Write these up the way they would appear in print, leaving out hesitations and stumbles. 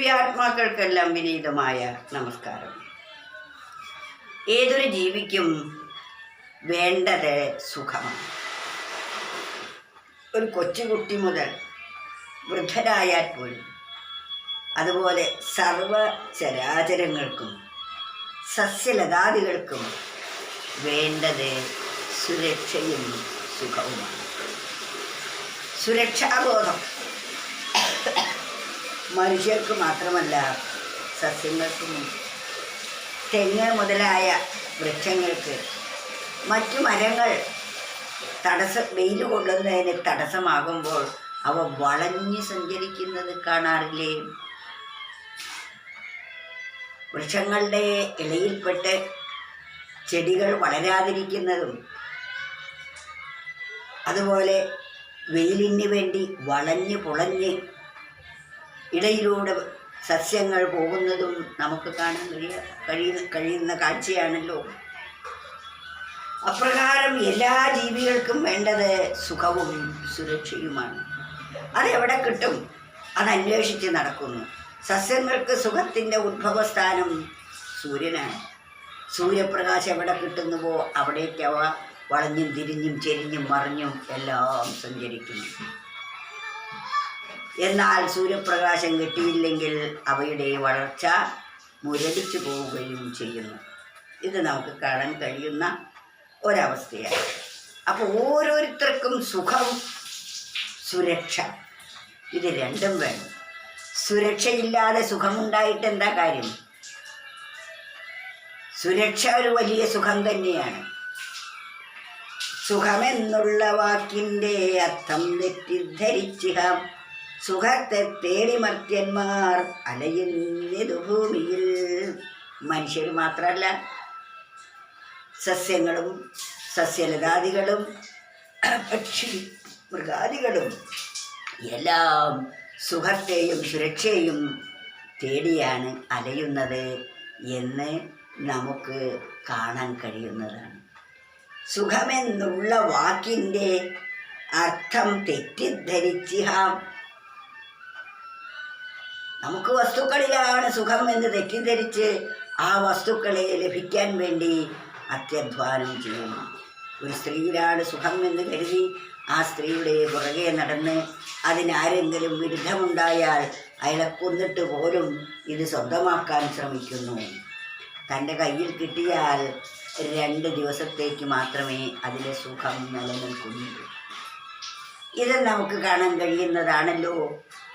ദിവ്യാത്മാക്കൾക്കെല്ലാം വിനീതമായ നമസ്കാരം. ഏതൊരു ജീവിക്കും വേണ്ടത് സുഖമാണ്. ഒരു കൊച്ചുകുട്ടി മുതൽ വൃദ്ധരായാൽ പോലും, അതുപോലെ സർവ ചരാചരങ്ങൾക്കും സസ്യലതാദികൾക്കും വേണ്ടത് സുരക്ഷയും സുഖവുമാണ്. സുരക്ഷാബോധം മനുഷ്യർക്ക് മാത്രമല്ല, സസ്യങ്ങൾക്കും തെങ്ങ് മുതലായ വൃക്ഷങ്ങൾക്ക്, മറ്റു മരങ്ങൾ വെയിൽ കൊള്ളുന്നതിന് തടസ്സമാകുമ്പോൾ അവ വളഞ്ഞ് സഞ്ചരിക്കുന്നത് കാണാറില്ലേ? വൃക്ഷങ്ങളുടെ ഇലയിൽപ്പെട്ട് ചെടികൾ വളരാതിരിക്കുന്നതും, അതുപോലെ വെയിലിന് വേണ്ടി വളഞ്ഞ് പുളഞ്ഞ് ഇടയിലൂടെ സസ്യങ്ങൾ പോകുന്നതും നമുക്ക് കാണാൻ കഴിയുന്ന കാഴ്ചയാണല്ലോ. അപ്രകാരം എല്ലാ ജീവികൾക്കും വേണ്ടത് സുഖവും സുരക്ഷയുമാണ്. അതെവിടെ കിട്ടും? അതന്വേഷിച്ച് നടക്കുന്നു. സസ്യങ്ങൾക്ക് സുഖത്തിൻ്റെ ഉദ്ഭവസ്ഥാനം സൂര്യനാണ്. സൂര്യപ്രകാശം എവിടെ കിട്ടുന്നുവോ അവിടേക്ക് അവ വളഞ്ഞും തിരിഞ്ഞും ചെരിഞ്ഞും മറിഞ്ഞും എല്ലാം സഞ്ചരിക്കുന്നു. എന്നാൽ സൂര്യപ്രകാശം കിട്ടിയില്ലെങ്കിൽ അവയുടെ വളർച്ച മുരടിച്ചു പോവുകയും ചെയ്യുന്നു. ഇത് നമുക്ക് കാണാൻ കഴിയുന്ന ഒരവസ്ഥയാണ്. അപ്പോൾ ഓരോരുത്തർക്കും സുഖം, സുരക്ഷ, ഇത് രണ്ടും വേണം. സുരക്ഷയില്ലാതെ സുഖമുണ്ടായിട്ട് എന്താ കാര്യം? സുരക്ഷ ഒരു വലിയ സുഖം തന്നെയാണ്. സുഖമെന്നുള്ള വാക്കിൻ്റെ അർത്ഥം തെറ്റിദ്ധരിച്ചിഹ സുഖത്തെ തേടി മർത്യന്മാർ അലയുന്നിതു ഭൂമിയിൽ. മനുഷ്യർ മാത്രമല്ല, സസ്യങ്ങളും സസ്യലതാദികളും പക്ഷി മൃഗാദികളും എല്ലാം സുഖത്തെയും സുരക്ഷയും തേടിയാണ് അലയുന്നത് എന്ന് നമുക്ക് കാണാൻ കഴിയുന്നതാണ്. സുഖമെന്നുള്ള വാക്കിൻ്റെ അർത്ഥം തെറ്റിദ്ധരിച്ചിഹാം. നമുക്ക് വസ്തുക്കളിലാണ് സുഖം എന്ന് തെറ്റിദ്ധരിച്ച് ആ വസ്തുക്കളെ ലഭിക്കാൻ വേണ്ടി അത്യധ്വാനം ചെയ്യുന്നു. ഒരു സ്ത്രീയിലാണ് സുഖം എന്ന് കരുതി ആ സ്ത്രീയുടെ പുറകെ നടന്ന് അതിനാരെങ്കിലും വിരുദ്ധമുണ്ടായാൽ അയാളെ കൊന്നിട്ട് പോലും ഇത് സ്വന്തമാക്കാൻ ശ്രമിക്കുന്നു. തൻ്റെ കയ്യിൽ കിട്ടിയാൽ 2 ദിവസത്തേക്ക് മാത്രമേ അതിലെ സുഖം നിലനിൽക്കുന്നുള്ളൂ. ഇത് നമുക്ക് കാണാൻ കഴിയുന്നതാണല്ലോ.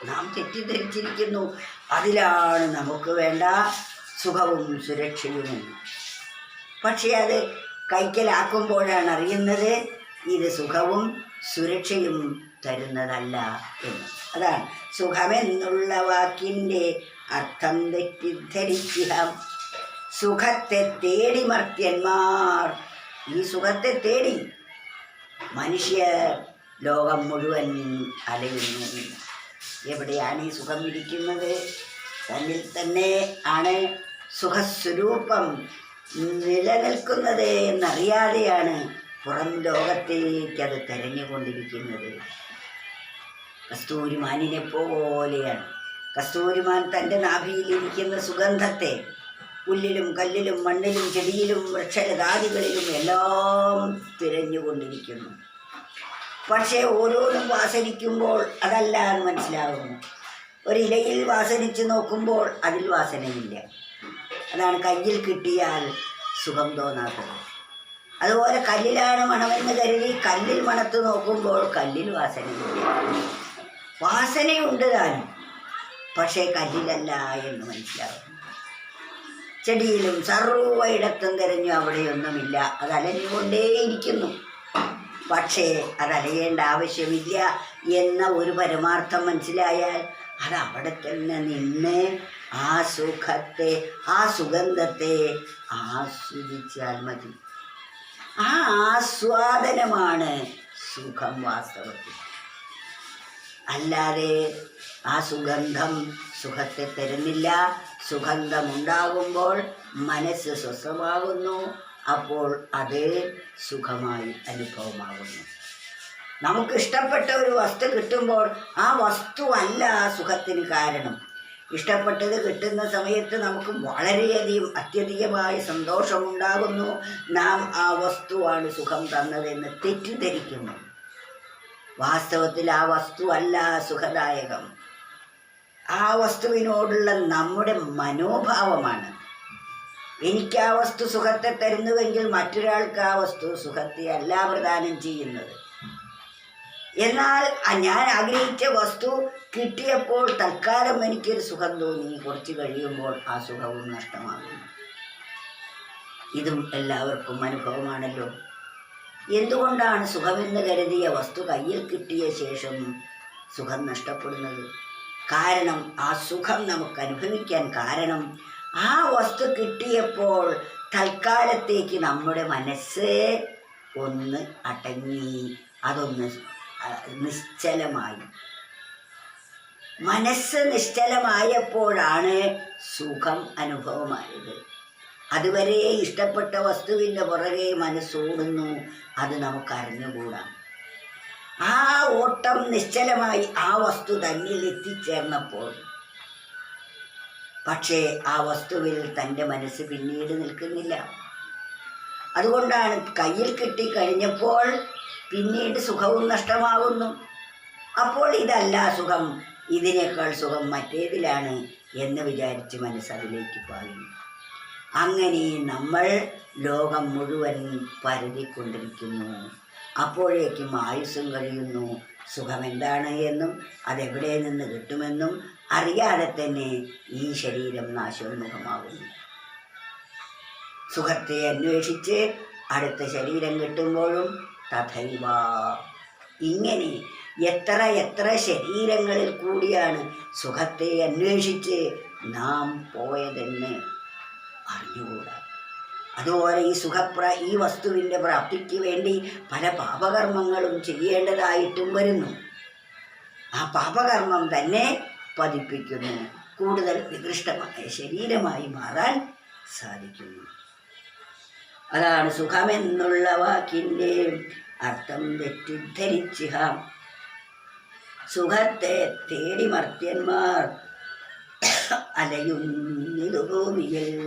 നാം തെറ്റിദ്ധരിച്ചിരിക്കുന്നു അതിലാണ് നമുക്ക് വേണ്ട സുഖവും സുരക്ഷയും. പക്ഷേ അത് കൈക്കലാക്കുമ്പോഴാണ് അറിയുന്നത് ഇത് സുഖവും സുരക്ഷയും തരുന്നതല്ല എന്ന്. അതാണ് സുഖമെന്നുള്ള വാക്കിൻ്റെ അർത്ഥം തെറ്റിദ്ധരിക്കുക. സുഖത്തെ തേടി മർത്യന്മാർ, ഈ സുഖത്തെ തേടി മനുഷ്യ ലോകം മുഴുവൻ അലയുന്നു. എവിടെയാണ് ഈ സുഖം ഇരിക്കുന്നത്? തന്നിൽ തന്നെ ആണ് സുഖസ്വരൂപം നിലനിൽക്കുന്നത് എന്നറിയാതെയാണ് പുറം ലോകത്തേക്ക് അത് തെരഞ്ഞുകൊണ്ടിരിക്കുന്നത്. കസ്തൂരിമാനിനെ പോലെയാണ്. കസ്തൂരിമാൻ തൻ്റെ നാഭിയിലിരിക്കുന്ന സുഗന്ധത്തെ പുല്ലിലും കല്ലിലും മണ്ണിലും ചെടിയിലും വൃക്ഷലതാദികളിലും എല്ലാം തിരഞ്ഞുകൊണ്ടിരിക്കുന്നു. പക്ഷേ ഓരോന്നും വാസനിക്കുമ്പോൾ അതല്ല എന്ന് മനസ്സിലാകുന്നു. ഒരിലയിൽ വാസനിച്ച് നോക്കുമ്പോൾ അതിൽ വാസനയില്ല. അതാണ് കയ്യിൽ കിട്ടിയാൽ സുഖം തോന്നാത്തത്. അതുപോലെ കല്ലിലാണ് മണമെന്ന് കരുതി കല്ലിൽ മണത്ത് നോക്കുമ്പോൾ കല്ലിൽ വാസനയില്ല. വാസനയുണ്ട് താനും, പക്ഷേ കല്ലിലല്ല എന്ന് മനസ്സിലാകുന്നു. ചെടിയിലും സർവ്വയിടത്തും തിരഞ്ഞു അവിടെയൊന്നുമില്ല, അത് അലഞ്ഞുകൊണ്ടേയിരിക്കുന്നു. പക്ഷേ അതലയേണ്ട ആവശ്യമില്ല എന്ന ഒരു പരമാർത്ഥം മനസ്സിലായാൽ അത് അവിടെ തന്നെ നിന്ന് ആ സുഖത്തെ, ആ സുഗന്ധത്തെ ആസ്വദിച്ചാൽ മതി. ആ ആസ്വാദനമാണ് സുഖം വാസ്തവത്തിൽ. അല്ലാതെ ആ സുഗന്ധം സുഖത്തെ തരുന്നില്ല. സുഗന്ധമുണ്ടാകുമ്പോൾ മനസ്സ് സ്വസ്ഥമാകുന്നു. അപ്പോൾ അത് സുഖമായി അനുഭവമാകുന്നു. നമുക്കിഷ്ടപ്പെട്ട ഒരു വസ്തു കിട്ടുമ്പോൾ ആ വസ്തുവല്ല സുഖത്തിന് കാരണം. ഇഷ്ടപ്പെട്ടത് കിട്ടുന്ന സമയത്ത് നമുക്ക് വളരെയധികം അത്യധികമായ സന്തോഷമുണ്ടാകുന്നു. നാം ആ വസ്തുവാണ് സുഖം തന്നതെന്ന് തെറ്റിദ്ധരിക്കുന്നു. വാസ്തവത്തിൽ ആ വസ്തു അല്ല സുഖദായകം. ആ വസ്തുവിനോടുള്ള നമ്മുടെ മനോഭാവമാണ്. എനിക്ക് ആ വസ്തു സുഖത്തെ തരുന്നുവെങ്കിൽ മറ്റൊരാൾക്ക് ആ വസ്തു സുഖത്തെ അല്ല പ്രദാനം ചെയ്യുന്നത്. എന്നാൽ ഞാൻ ആഗ്രഹിച്ച വസ്തു കിട്ടിയപ്പോൾ തൽക്കാലം എനിക്കൊരു സുഖം തോന്നി, കുറച്ച് കഴിയുമ്പോൾ ആ സുഖവും നഷ്ടമാകുന്നു. ഇതും എല്ലാവർക്കും അനുഭവമാണല്ലോ. എന്തുകൊണ്ടാണ് സുഖമെന്ന് കരുതിയ വസ്തു കയ്യിൽ കിട്ടിയ ശേഷം സുഖം നഷ്ടപ്പെടുന്നത്? കാരണം ആ സുഖം നമുക്ക് അനുഭവിക്കാൻ കാരണം ആ വസ്തു കിട്ടിയപ്പോൾ തൽക്കാലത്തേക്ക് നമ്മുടെ മനസ്സ് ഒന്ന് അടങ്ങി, അതൊന്ന് നിശ്ചലമായി. മനസ്സ് നിശ്ചലമായപ്പോഴാണ് സുഖം അനുഭവമായത്. അതുവരെ ഇഷ്ടപ്പെട്ട വസ്തുവിൻ്റെ പുറകെ മനസ്സോടുന്നു, അത് നമുക്കറിഞ്ഞുകൂടാ. ആ ഓട്ടം നിശ്ചലമായി ആ വസ്തു തന്നിൽ എത്തിച്ചേർന്നപ്പോൾ പക്ഷേ ആ വസ്തുവിൽ തൻ്റെ മനസ്സ് പിന്നീട് നിൽക്കുന്നില്ല. അതുകൊണ്ടാണ് കയ്യിൽ കിട്ടിക്കഴിഞ്ഞപ്പോൾ പിന്നീട് സുഖവും നഷ്ടമാകുന്നു. അപ്പോൾ ഇതല്ല സുഖം, ഇതിനേക്കാൾ സുഖം മറ്റേതിലാണ് എന്ന് വിചാരിച്ച് മനസ്സതിലേക്ക് പായുന്നു. അങ്ങനെ നമ്മൾ ലോകം മുഴുവൻ പരതിക്കൊണ്ടിരിക്കുന്നു. അപ്പോഴേക്കും ആയുസ്സും കഴിയുന്നു. സുഖമെന്താണ് എന്നും അതെവിടെ നിന്ന് കിട്ടുമെന്നും അറിയാതെ തന്നെ ഈ ശരീരം നാശോന്മുഖമാകുന്നു. സുഖത്തെ അന്വേഷിച്ച് അടുത്ത ശരീരം കിട്ടുമ്പോഴും തഥൈവ. ഇങ്ങനെ എത്ര എത്ര ശരീരങ്ങളിൽ കൂടിയാണ് സുഖത്തെ അന്വേഷിച്ച് നാം പോയതെന്ന് അറിഞ്ഞുകൂടാ. അതുപോലെ ഈ വസ്തുവിൻ്റെ പ്രാപ്തിക്ക് വേണ്ടി പല പാപകർമ്മങ്ങളും ചെയ്യേണ്ടതായിട്ടും വരുന്നു. ആ പാപകർമ്മം തന്നെ പതിപ്പിക്കുന്നു, കൂടുതൽ നികൃഷ്ടമായ ശരീരമായി മാറാൻ സാധിക്കുന്നു. അതാണ് സുഖമെന്നുള്ള വാക്കിൻ്റെ അർത്ഥം തെറ്റിദ്ധരിച്ചിഹ. സുഖത്തെ തേടി മർത്യന്മാർ അലയുന്നിതു ഭൂമിയിൽ.